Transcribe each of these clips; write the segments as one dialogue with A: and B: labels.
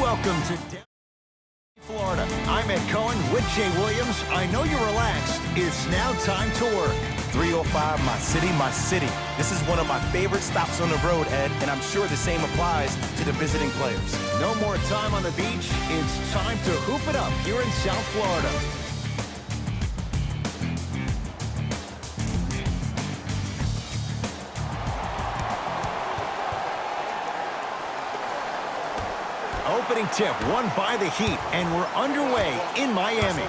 A: Welcome to Florida. I'm Ed Cohen with Jay Williams. I know you're relaxed. It's now time to work.
B: 305, my city, my city. This is one of my favorite stops on the road, Ed, and I'm sure the same applies to the visiting players.
A: No more time on the beach. It's time to hoop it up here in South Florida. Opening tip won by the Heat, and we're underway in Miami.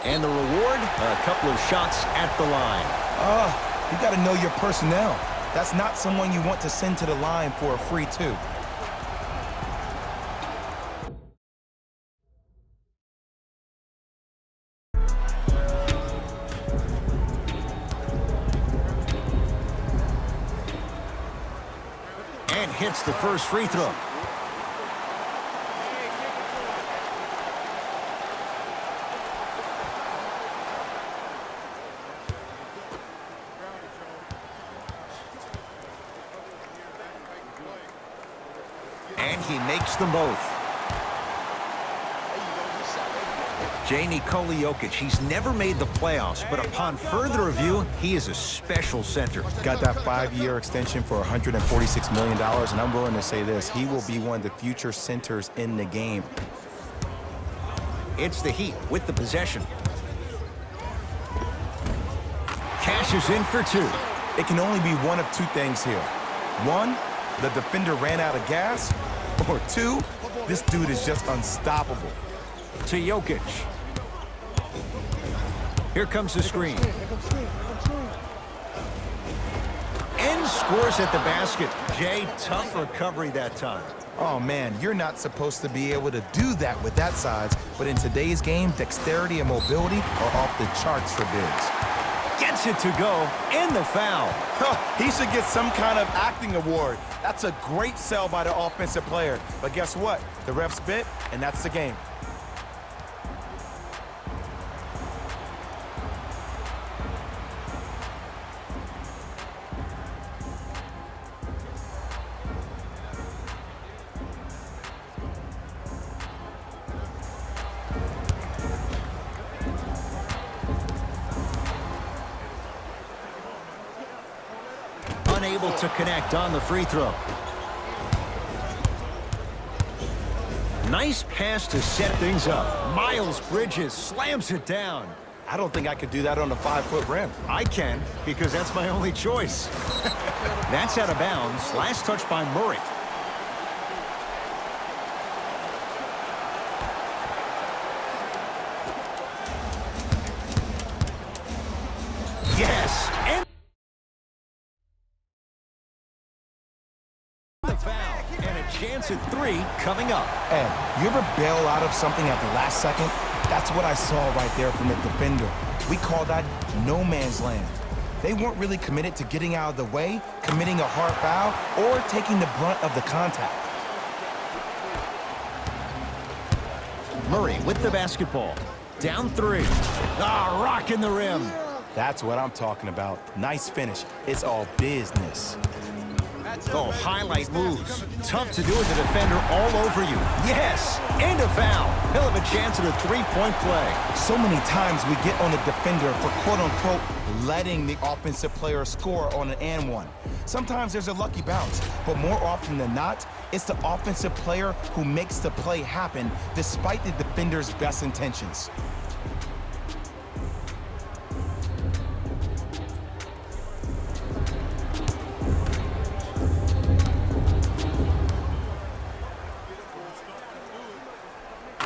A: And the reward, a couple of shots at the line.
B: You got to know your personnel. That's not someone you want to send to the line for a free two.
A: And hits the first free throw. And he makes them both. J. Nikola Jokic, he's never made the playoffs, but upon further review, he is a special center.
B: Got that 5-year extension for $146 million, and I'm willing to say this, he will be one of the future centers in the game.
A: It's the Heat with the possession. Cashes in for two.
B: It can only be one of two things here. One, the defender ran out of gas, or two, this dude is just unstoppable.
A: To Jokic. Here comes the screen. And scores at the basket. Jay, tough recovery that time.
B: Oh, man, you're not supposed to be able to do that with that size, but in today's game, dexterity and mobility are off the charts for bigs.
A: Gets it to go, and the foul.
B: He should get some kind of acting award. That's a great sell by the offensive player. But guess what? The refs bit, and that's the game.
A: Unable to connect on the free throw. Nice pass to set things up. Miles Bridges slams it down.
B: I don't think I could do that on a 5-foot rim.
A: I can, because that's my only choice. That's out of bounds. Last touch by Murray. Yes, and the foul, and a chance at three coming up.
B: Ed, you ever bail out of something at the last second? That's what I saw right there from the defender. We call that no man's land. They weren't really committed to getting out of the way, committing a hard foul, or taking the brunt of the contact.
A: Murray with the basketball. Down three. Rocking the rim.
B: That's what I'm talking about. Nice finish. It's all business.
A: Oh, highlight moves. Tough to do with the defender all over you. Yes, and a foul. He'll have a chance at a three-point play.
B: So many times we get on the defender for quote-unquote letting the offensive player score on an and one. Sometimes there's a lucky bounce, but more often than not, it's the offensive player who makes the play happen despite the defender's best intentions.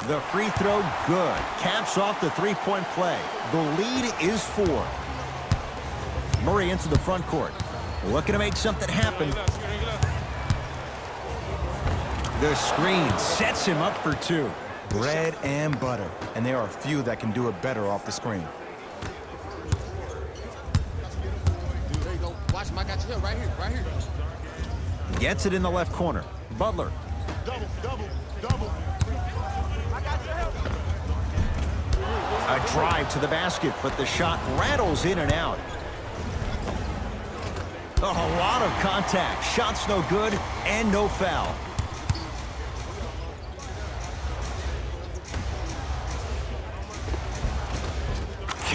A: The free throw, good. Caps off the three-point play. The lead is 4. Murray into the front court. Looking to make something happen. The screen sets him up for 2.
B: Bread and butter. And there are few that can do it better off the screen.
C: There you go. Watch him. I got you here. Right here. Right here.
A: Gets it in the left corner. Butler.
C: Double, double, double.
A: A drive to the basket, but the shot rattles in and out. A lot of contact. Shot's no good, and no foul.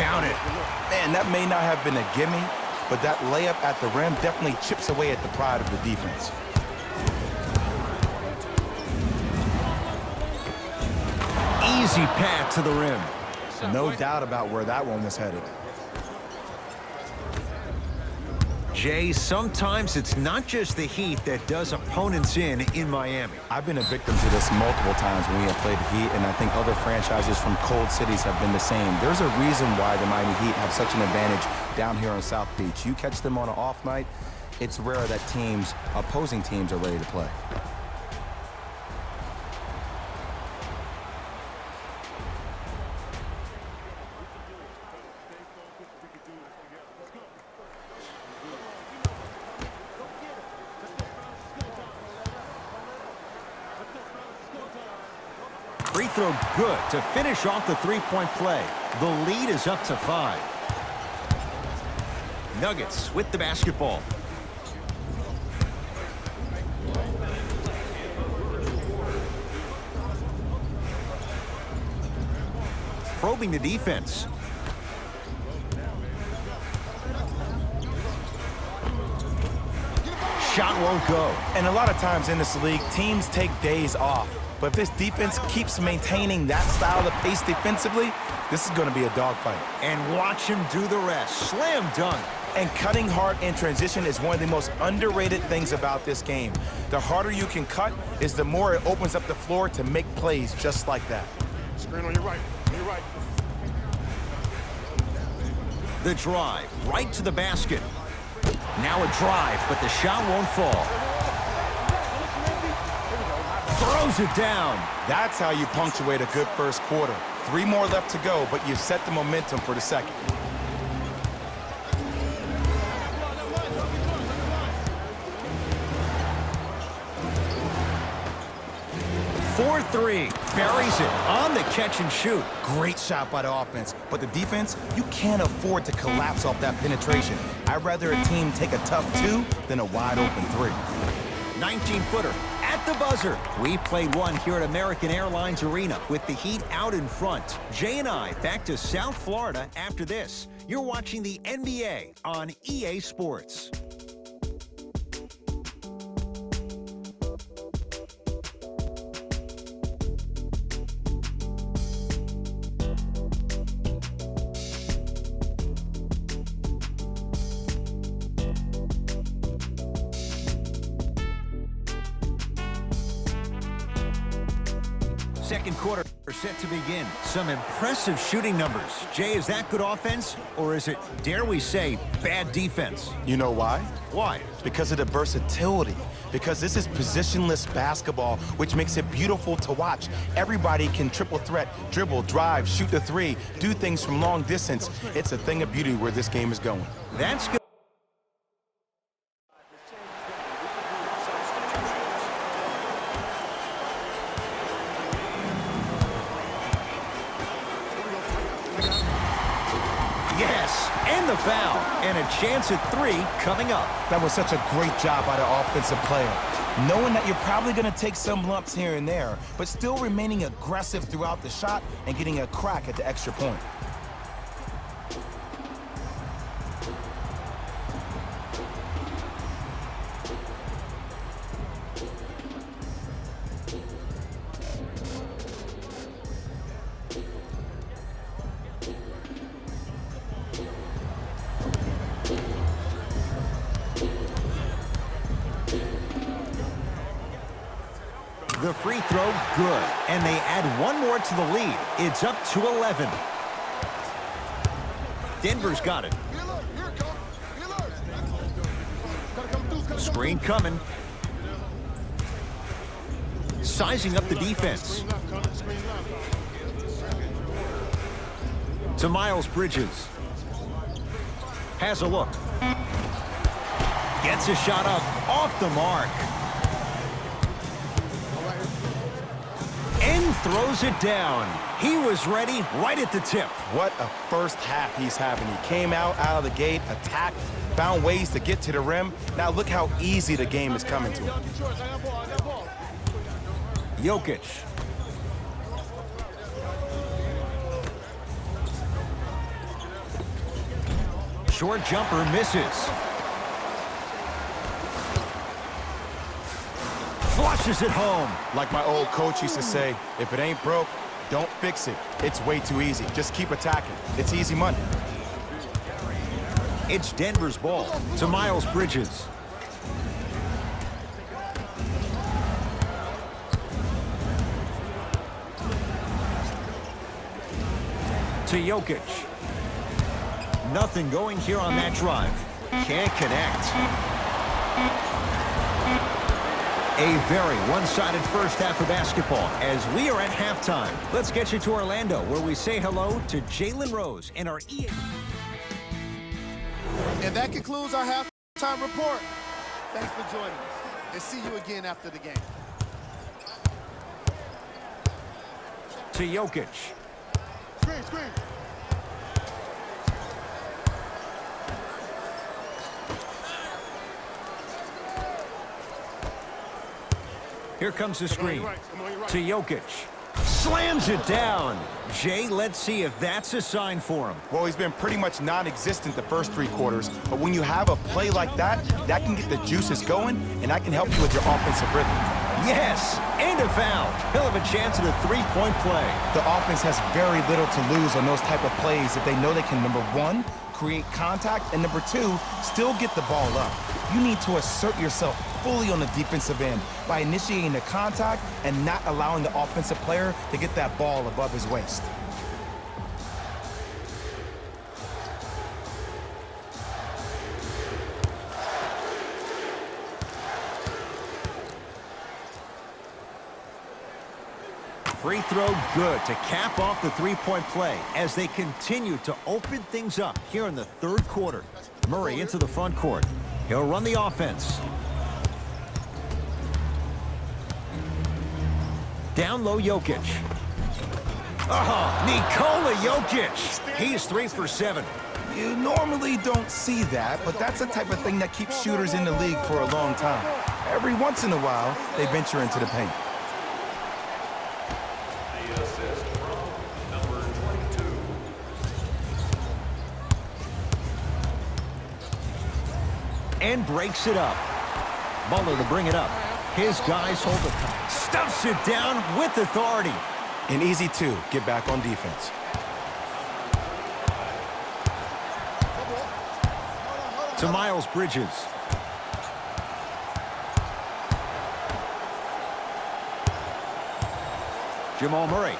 A: Count it.
B: Man, that may not have been a gimme, but that layup at the rim definitely chips away at the pride of the defense.
A: Easy path to the rim.
B: No doubt about where that one was headed.
A: Jay, sometimes it's not just the Heat that does opponents in Miami.
B: I've been a victim to this multiple times when we have played the Heat, and I think other franchises from cold cities have been the same. There's a reason why the Miami Heat have such an advantage down here on South Beach. You catch them on an off night, it's rare that opposing teams are ready to play.
A: Free throw good to finish off the three-point play. The lead is up to 5. Nuggets with the basketball. Probing the defense. Shot won't go.
B: And a lot of times in this league, teams take days off. But if this defense keeps maintaining that style of pace defensively, this is going to be a dogfight.
A: And watch him do the rest. Slam dunk.
B: And cutting hard in transition is one of the most underrated things about this game. The harder you can cut is the more it opens up the floor to make plays just like that.
C: Screen on your right. On your right.
A: The drive right to the basket. Now a drive, but the shot won't fall. Throws it down.
B: That's how you punctuate a good first quarter. 3 more left to go, but you've set the momentum for the second.
A: For 3. Buries it on the catch and shoot.
B: Great shot by the offense, but the defense, you can't afford to collapse off that penetration. I'd rather a team take a tough 2 than a wide open 3.
A: 19-footer at the buzzer. We played one here at American Airlines Arena with the Heat out in front. Jay and I back to South Florida after this. You're watching the NBA on EA Sports. Second quarter set to begin. Some impressive shooting numbers. Jay, is that good offense, or is it, dare we say, bad defense?
B: You know why?
A: Why?
B: Because of the versatility. Because this is positionless basketball, which makes it beautiful to watch. Everybody can triple threat, dribble, drive, shoot the 3, do things from long distance. It's a thing of beauty where this game is going.
A: That's good. Yes, and the foul, and a chance at 3 coming up.
B: That was such a great job by the offensive player. Knowing that you're probably going to take some lumps here and there, but still remaining aggressive throughout the shot and getting a crack at the extra point.
A: The free throw, good. And they add one more to the lead. It's up to 11. Denver's got it. Screen coming. Sizing up the defense. To Miles Bridges. Has a look. Gets a shot up off the mark. And throws it down. He was ready right at the tip.
B: What a first half he's having. He came out of the gate, attacked, found ways to get to the rim. Now look how easy the game is coming to him.
A: Jokic. Short jumper misses. Flushes it home.
B: Like my old coach used to say, if it ain't broke, don't fix it. It's way too easy. Just keep attacking. It's easy money.
A: It's Denver's ball to Miles Bridges. To Jokic. Nothing going here on that drive. Can't connect. A very one-sided first half of basketball as we are at halftime. Let's get you to Orlando, where we say hello to Jalen Rose and our EA.
C: And that concludes our halftime report. Thanks for joining us, and see you again after the game.
A: To Jokic.
C: Screen.
A: Here comes the screen. To Jokic. Slams it down. Jay, let's see if that's a sign for him.
B: Well, he's been pretty much non-existent the first 3 quarters, but when you have a play like that, that can get the juices going, and that can help you with your offensive rhythm.
A: Yes, and a foul. He'll have a chance at a 3-point play.
B: The offense has very little to lose on those type of plays if they know they can, number 1, create contact, and number 2, still get the ball up. You need to assert yourself fully on the defensive end by initiating the contact and not allowing the offensive player to get that ball above his waist.
A: Free throw good to cap off the 3-point play as they continue to open things up here in the 3rd quarter. Murray into the front court. He'll run the offense. Down low, Jokic. Nikola Jokic. He's 3 for 7.
B: You normally don't see that, but that's the type of thing that keeps shooters in the league for a long time. Every once in a while, they venture into the paint.
D: The assist from number 22.
A: And breaks it up. Butler to bring it up. His guys hold the cup. Stuffs it down with authority.
B: An easy 2, get back on defense.
A: To Miles Bridges. Jamal Murray.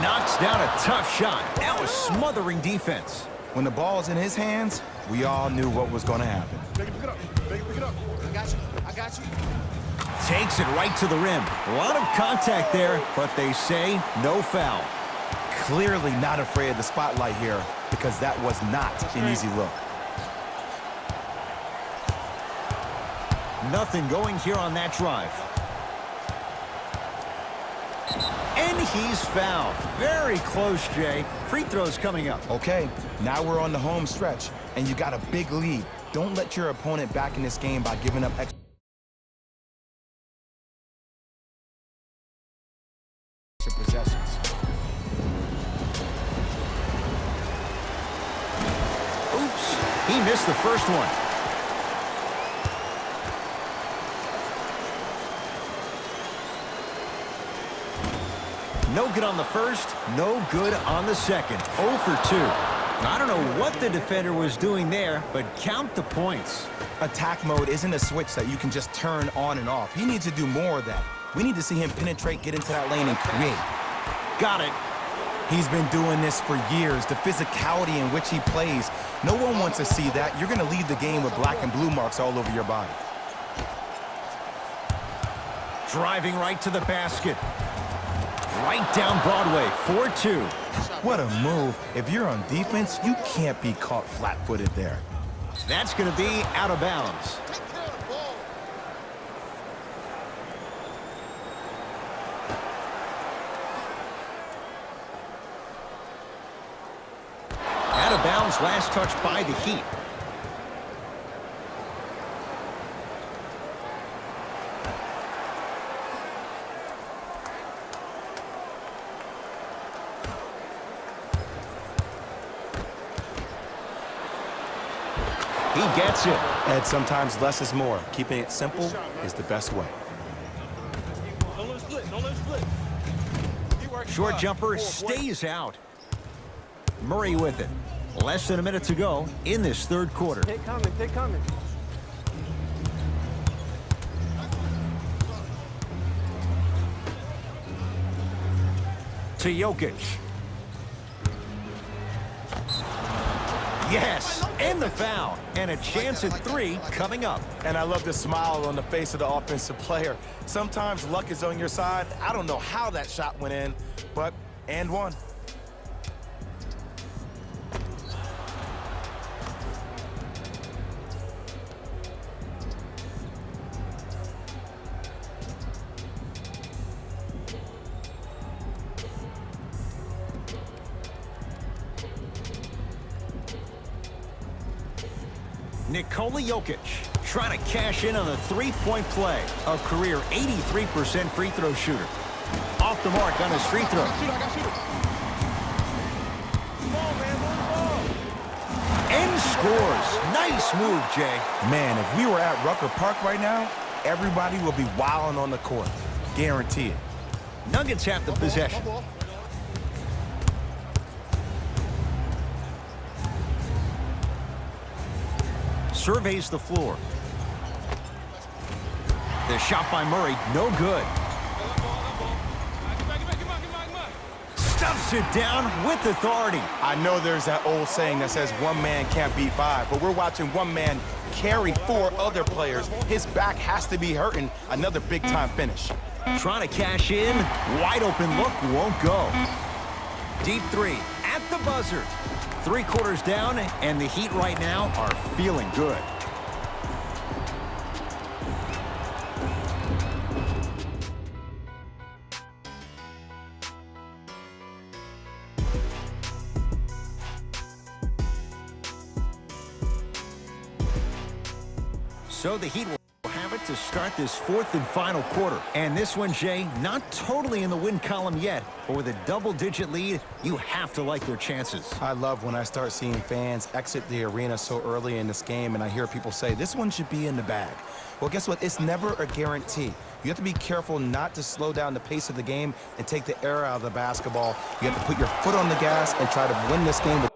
A: Knocks down a tough shot. That was smothering defense.
B: When the ball's in his hands, we all knew what was going to happen.
C: Pick it up. I got you.
A: Takes it right to the rim. A lot of contact there, but they say no foul.
B: Clearly not afraid of the spotlight here because that was not an easy look.
A: Nothing going here on that drive. And he's fouled. Very close, Jay. Free throws coming up.
B: Okay, now we're on the home stretch, and you got a big lead. Don't let your opponent back in this game by giving up extra possessions.
A: Oops, he missed the first one. No good on the first, no good on the second. 0 for 2. I don't know what the defender was doing there, but count the points.
B: Attack mode isn't a switch that you can just turn on and off. He needs to do more of that. We need to see him penetrate, get into that lane, and create.
A: Got it.
B: He's been doing this for years. The physicality in which he plays, no one wants to see that. You're going to leave the game with black and blue marks all over your body.
A: Driving right to the basket. Right down Broadway, 4-2.
B: What a move. If you're on defense, you can't be caught flat-footed there.
A: That's going to be out of bounds.
C: Take care of the ball.
A: Out of bounds, last touch by the Heat. He gets it.
B: And sometimes less is more. Keeping it simple is the best way.
A: Short jumper stays out. Murray with it. Less than a minute to go in this third quarter.
E: Take coming, take coming.
A: To Jokic. Yes, and the foul. And a chance at 3 coming up.
B: And I love the smile on the face of the offensive player. Sometimes luck is on your side. I don't know how that shot went in, but and one.
A: Nikola Jokic trying to cash in on a three-point play. A career 83% free throw shooter. Off the mark on his free throw. And scores. Nice move, Jay.
B: Man, if we were at Rucker Park right now, everybody will be wilding on the court. Guarantee it.
A: Nuggets have the possession. Surveys the floor. The shot by Murray, no good. Stuffs it down with authority.
B: I know there's that old saying that says one man can't beat 5, but we're watching one man carry 4 other players. His back has to be hurting. Another big-time finish.
A: Trying to cash in. Wide open look, won't go. Deep 3 at the buzzer. 3 quarters down, and the Heat right now are feeling good. So the Heat will have it to start this 4th and final quarter. And this one, Jay, not totally in the win column yet, but with a double-digit lead, you have to like their chances.
B: I love when I start seeing fans exit the arena so early in this game, and I hear people say, this one should be in the bag. Well, guess what? It's never a guarantee. You have to be careful not to slow down the pace of the game and take the air out of the basketball. You have to put your foot on the gas and try to win this game.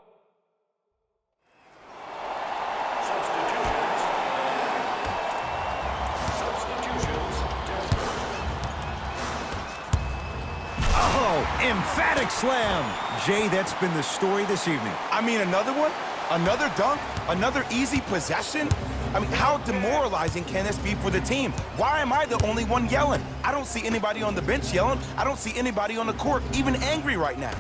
A: Emphatic slam. Jay, that's been the story this evening.
B: I mean, another one? Another dunk? Another easy possession? I mean, how demoralizing can this be for the team? Why am I the only one yelling? I don't see anybody on the bench yelling. I don't see anybody on the court even angry right now.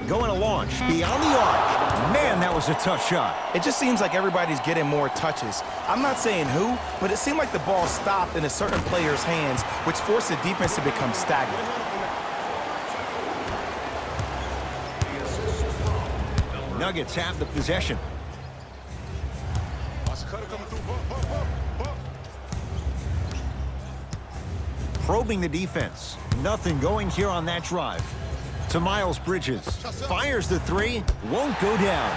A: Going to launch beyond the arc. Man, that was a tough shot.
B: It just seems like everybody's getting more touches. I'm not saying who, but it seemed like the ball stopped in a certain player's hands, which forced the defense to become stagnant.
A: Nuggets have the possession. Probing the defense. Nothing going here on that drive. To Miles Bridges. Fires the 3. Won't go down.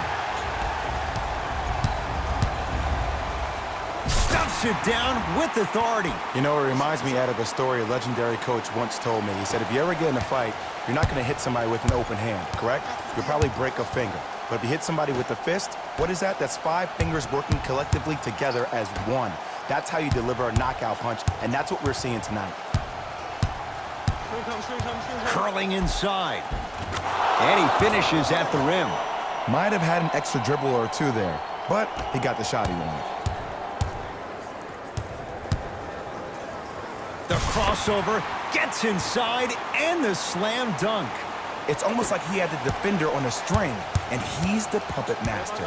A: Stuffs it down with authority.
B: You know, it reminds me out of a story a legendary coach once told me. He said, if you ever get in a fight, you're not going to hit somebody with an open hand, correct? You'll probably break a finger. But if you hit somebody with a fist, what is that? That's 5 fingers working collectively together as one. That's how you deliver a knockout punch, and that's what we're seeing tonight.
A: Curling inside. And he finishes at the rim.
B: Might have had an extra dribble or 2 there, but he got the shot he wanted.
A: The crossover gets inside and the slam dunk.
B: It's almost like he had the defender on a string, and he's the puppet master.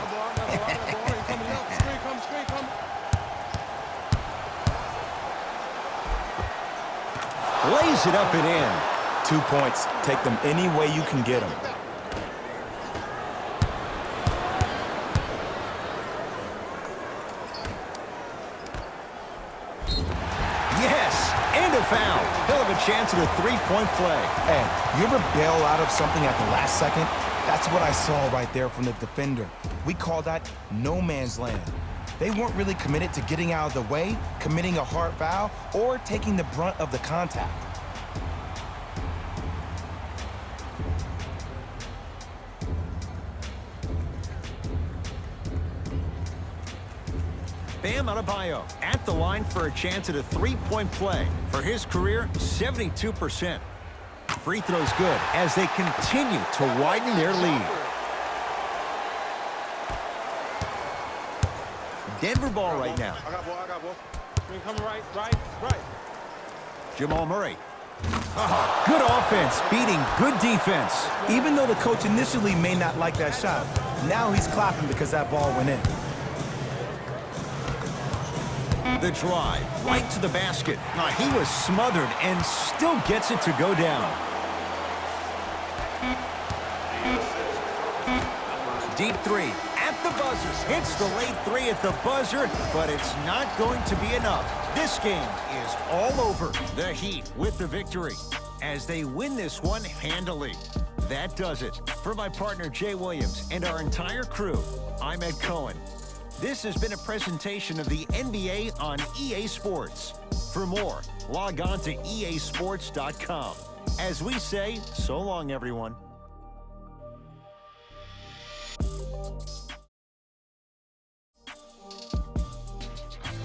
A: Lays it up and in.
B: 2 points. Take them any way you can get them.
A: Yes, and a foul. He'll have a chance at a three-point play.
B: Hey, you ever bail out of something at the last second? That's what I saw right there from the defender. We call that no man's land. They weren't really committed to getting out of the way, committing a hard foul, or taking the brunt of the contact.
A: Bam Adebayo at the line for a chance at a three-point play. For his career, 72%. Free throw's good as they continue to widen their lead. Denver ball right now.
E: I got ball. Coming right.
A: Jamal Murray. Good offense, beating good defense.
B: Even though the coach initially may not like that shot, now he's clapping because that ball went in.
A: The drive, right to the basket. He was smothered and still gets it to go down. Deep three at the buzzer. Hits the late three at the buzzer, but it's not going to be enough. This game is all over. The Heat with the victory as they win this one handily. That does it. For my partner Jay Williams and our entire crew, I'm Ed Cohen. This has been a presentation of the NBA on EA Sports. For more, log on to easports.com. As we say, so long, everyone.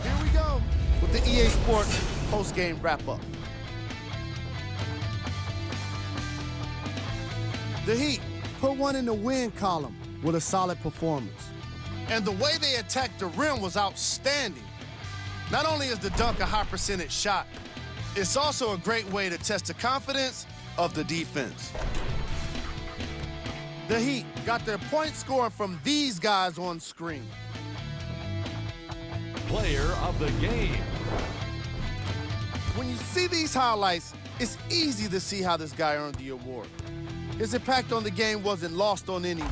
C: Here we go with the EA Sports post-game wrap-up. The Heat put one in the win column with a solid performance. And the way they attacked the rim was outstanding. Not only is the dunk a high percentage shot, it's also a great way to test the confidence of the defense. The Heat got their point scoring from these guys on screen.
D: Player of the game.
C: When you see these highlights, it's easy to see how this guy earned the award. His impact on the game wasn't lost on anyone.